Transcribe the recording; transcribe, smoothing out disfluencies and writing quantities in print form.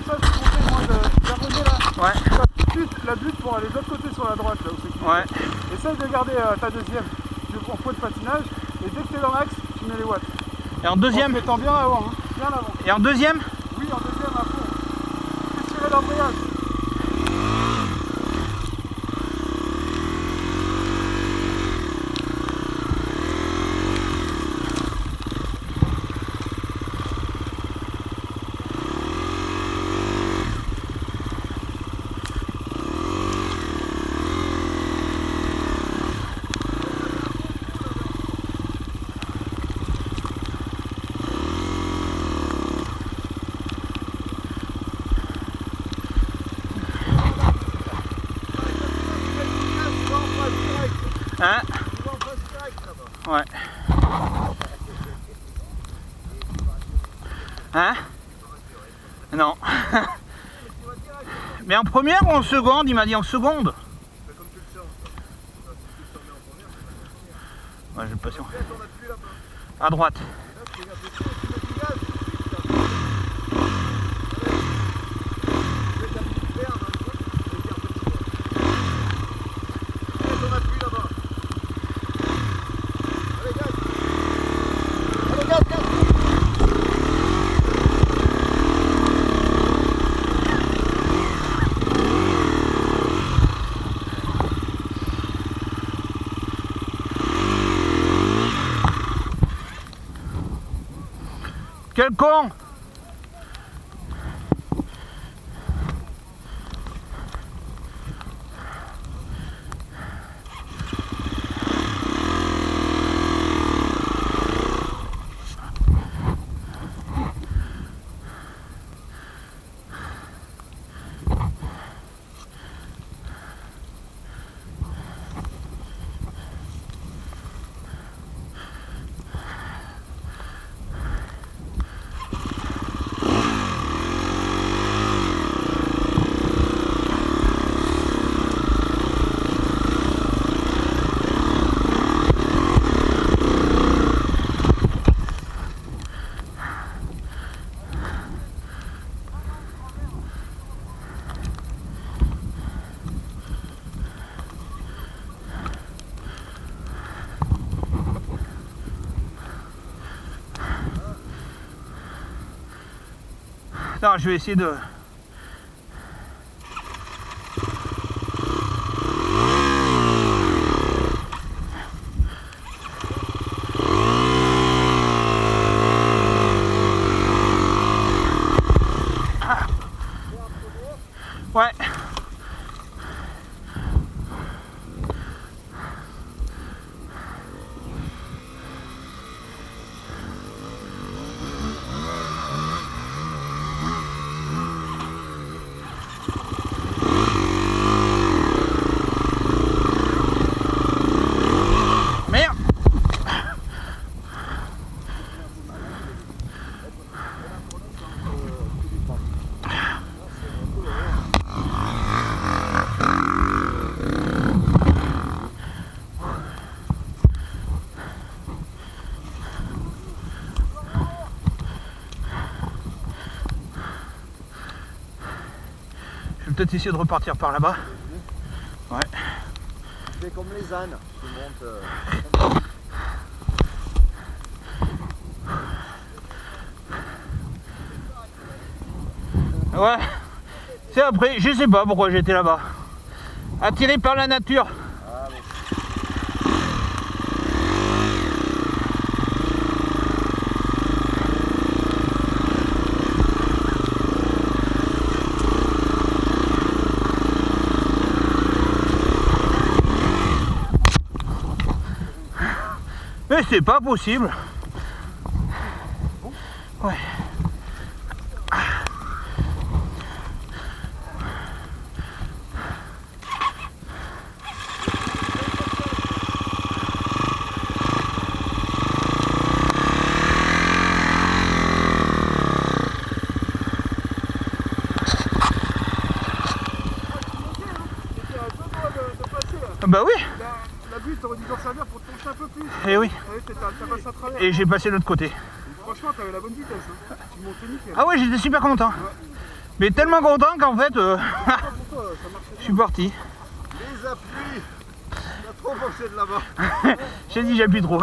ça, je te conseille moi d'arriver là. Ouais. La butte pour aller de l'autre côté sur la droite, là où c'est qui. Ouais. Essaye de garder ta deuxième en point de patinage, et dès que tu es dans l'axe, tu mets les watts. Et en deuxième? En te mettant bien avant, hein. Bien avant. Et en deuxième? Oui, en deuxième à fond. Fais tirer l'embrayage. Hein? Ouais. Hein? Non. Mais en première ou en seconde? Il m'a dit en seconde. Ouais, j'ai pas sûr. À droite. Quel con! Non, je vais essayer de... Ah. Ouais. Je vais peut-être essayer de repartir par là-bas. Ouais. Tu fais comme les ânes, tu montes. Ouais. C'est après, je sais pas pourquoi j'étais là-bas. Attiré par la nature. Ah, bon. Mais c'est pas possible. Ouais. Bah oui. La butte, t'aurais dû t'en servir pour te pencher un peu plus. Et oui. Ça passe à travers. Et j'ai passé de l'autre côté. Franchement, t'avais la bonne vitesse. Hein. Tu montais nickel. Ah ouais, j'étais super content. Ouais. Mais tellement content qu'en fait, Pourquoi ça marche je suis parti. Les appuis. Il a trop bossé de là-bas. J'ai dit j'appuie trop.